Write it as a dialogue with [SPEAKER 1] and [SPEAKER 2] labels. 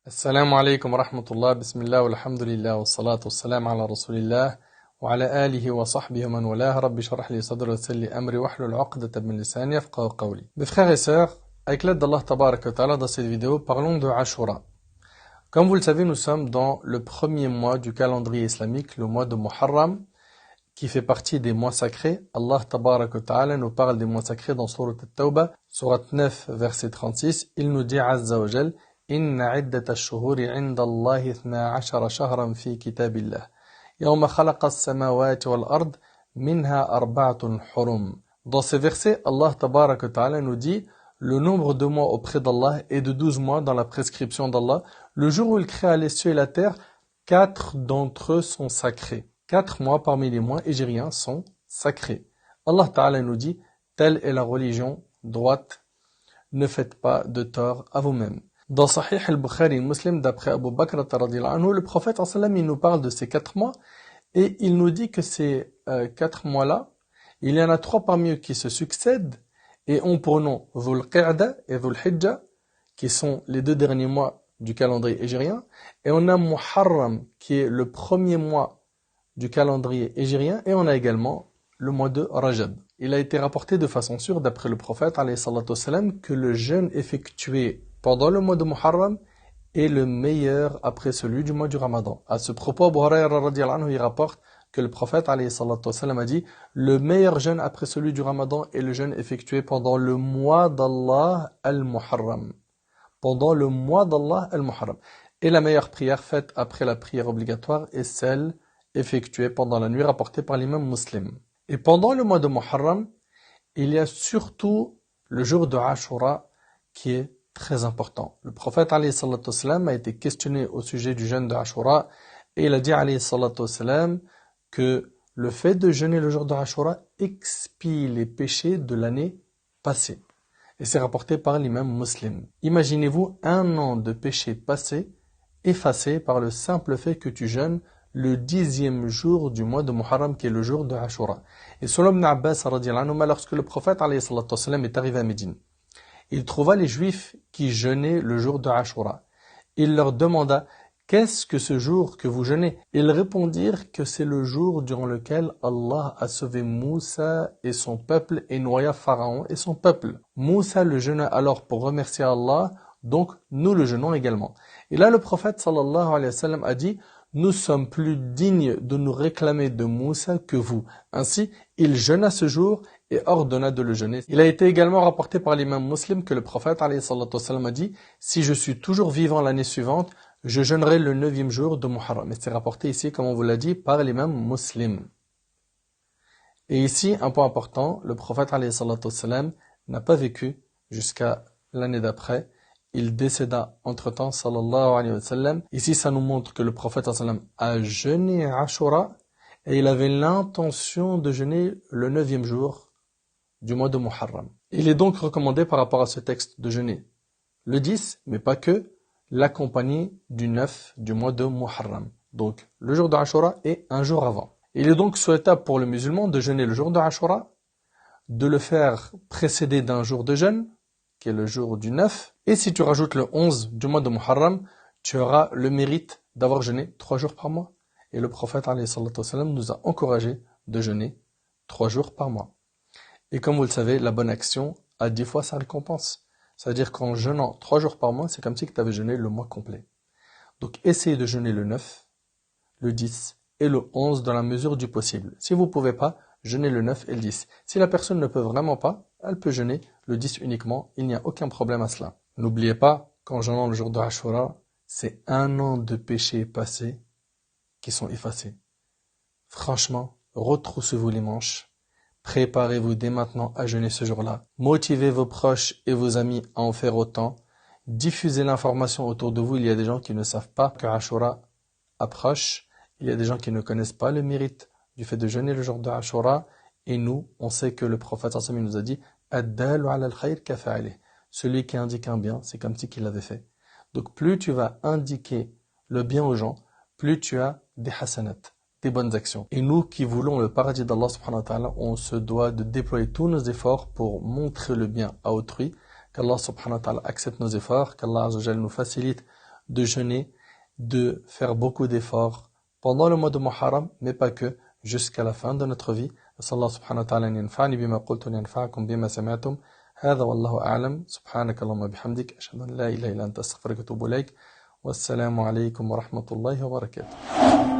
[SPEAKER 1] السلام عليكم ورحمة الله بسم الله والحمد لله والصلاة والسلام على رسول الله وعلى آله وصحبه ومن والاه رب اشرح لي صدري ويسر لي أمري واحلل عقدة من لساني يفقهوا قولي. Mes frères et sœurs, avec l'aide d'Allah Tabarak wa Ta'ala dans cette vidéo, parlons de Ashura. Comme vous le savez, nous sommes dans le premier mois du calendrier islamique, le mois de Muharram, qui fait partie des mois sacrés. Allah Tabarak wa Ta'ala nous parle des mois sacrés dans Surat At-Tawbah, Surat 9, verset 36. Il nous dit Azza wa Jal, إن عدة الشهور عند الله 12 شهرا في كتاب الله يوم خلق السماوات والأرض منها أربعة حرم. Dans ces versets, Allah Tabarak wa Ta'ala nous dit le nombre de mois auprès d'Allah est de 12 mois dans la prescription d'Allah. Le jour où il créa les cieux et la terre, 4 d'entre eux sont sacrés. 4 mois parmi les mois hégériens sont sacrés. Allah Ta'ala nous dit telle est la religion droite, ne faites pas de tort à vous-mêmes. Dans Sahih al-Bukhari Muslim, d'après Abu Bakr radhiyallahu anhu, le prophète il nous parle de ces 4 mois et il nous dit que ces 4 mois-là, il y en a 3 parmi eux qui se succèdent et ont pour nom Dhul Qa'da et Dhul Hijjah, qui sont les 2 derniers mois du calendrier hégérien, et on a Muharram qui est le premier mois du calendrier hégérien, et on a également le mois de Rajab. Il a été rapporté de façon sûre d'après le prophète alayhi salatu wassalam, que le jeûne effectué pendant le mois de Muharram est le meilleur après celui du mois du Ramadan. À ce propos, Abu Hurayra radhiyallahu anhu, il rapporte que le prophète alayhi salatu wassalam a dit le meilleur jeûne après celui du Ramadan est le jeûne effectué pendant le mois d'Allah al-Muharram. Pendant le mois d'Allah al-Muharram. Et la meilleure prière faite après la prière obligatoire est celle effectuée pendant la nuit rapportée par l'imam Muslim. Et pendant le mois de Muharram, il y a surtout le jour de Ashura qui est très important. Le prophète alayhi salatu wassalam a été questionné au sujet du jeûne de Ashura et il a dit alayhi salatu wassalam que le fait de jeûner le jour de Ashura expie les péchés de l'année passée. Et c'est rapporté par l'imam Muslim. Imaginez-vous un an de péchés passés effacés par le simple fait que tu jeûnes le 10e jour du mois de Muharram qui est le jour de Ashura. Et selon Ibn Abbas radhiyallahu anhu, lorsque le prophète alayhi salatu wassalam est arrivé à Médine, il trouva les Juifs qui jeûnaient le jour de Ashura. Il leur demanda « Qu'est-ce que ce jour que vous jeûnez ?» Ils répondirent que c'est le jour durant lequel Allah a sauvé Moussa et son peuple et noya Pharaon et son peuple. Moussa le jeûna alors pour remercier Allah, donc nous le jeûnons également. Et là le prophète sallallahu alayhi wa sallam a dit « Nous sommes plus dignes de nous réclamer de Moussa que vous. » Ainsi, il jeûna ce jour et ordonna de le jeûner. Il a été également rapporté par l'imam Muslim que le prophète alayhi salatu wassalam a dit « Si je suis toujours vivant l'année suivante, je jeûnerai le 9e jour de Muharram. » Et c'est rapporté ici, comme on vous l'a dit, par l'imam Muslim. Et ici, un point important, le prophète alayhi salatu wassalam n'a pas vécu jusqu'à l'année d'après. Il décéda entre-temps, sallallahu alayhi wa sallam. Ici, ça nous montre que le prophète sallallahu alayhi wa sallam a jeûné Ashura et il avait l'intention de jeûner le 9e jour du mois de Muharram. Il est donc recommandé par rapport à ce texte de jeûner le 10, mais pas que, l'accompagné du 9 du mois de Muharram. Donc, le jour de Ashura et un jour avant. Il est donc souhaitable pour le musulman de jeûner le jour de Ashura, de le faire précéder d'un jour de jeûne, qui est le jour du 9, et si tu rajoutes le 11 du mois de Muharram, tu auras le mérite d'avoir jeûné 3 jours par mois. Et le prophète alayhi salatu wassalam nous a encouragé de jeûner 3 jours par mois. Et comme vous le savez, la bonne action a 10 fois sa récompense. C'est-à-dire qu'en jeûnant 3 jours par mois, c'est comme si tu avais jeûné le mois complet. Donc essayez de jeûner le 9, le 10 et le 11 dans la mesure du possible. Si vous ne pouvez pas, jeûnez le 9 et le 10. Si la personne ne peut vraiment pas, elle peut jeûner le 10 uniquement. Il n'y a aucun problème à cela. N'oubliez pas qu'en jeûnant le jour de Ashura, c'est un an de péchés passés qui sont effacés. Franchement, retroussez-vous les manches. Préparez-vous dès maintenant à jeûner ce jour-là. Motivez vos proches et vos amis à en faire autant. Diffusez l'information autour de vous. Il y a des gens qui ne savent pas que Ashura approche. Il y a des gens qui ne connaissent pas le mérite du fait de jeûner le jour de Ashura. Et nous, on sait que le prophète sallallahu alayhi wa sallam nous a dit « Ad-dalu ala al-khayr kafa'ilih » Celui qui indique un bien, c'est comme si qu'il l'avait fait. Donc plus tu vas indiquer le bien aux gens, plus tu as des hasanat, des bonnes actions. Et nous qui voulons le paradis d'Allah subhanahu wa ta'ala, on se doit de déployer tous nos efforts pour montrer le bien à autrui, qu'Allah subhanahu wa ta'ala accepte nos efforts, qu'Allah azza wa jalla nous facilite de jeûner, de faire beaucoup d'efforts pendant le mois de Muharram, mais pas que, jusqu'à la fin de notre vie. أسأل الله سبحانه وتعالى أن ينفعني بما قلت وأن ينفعكم بما سمعتم. هذا والله أعلم. سبحانك اللهم وبحمدك أشهد أن لا إله إلا أنت أستغفرك وأتوب إليك. والسلام عليكم ورحمة الله وبركاته.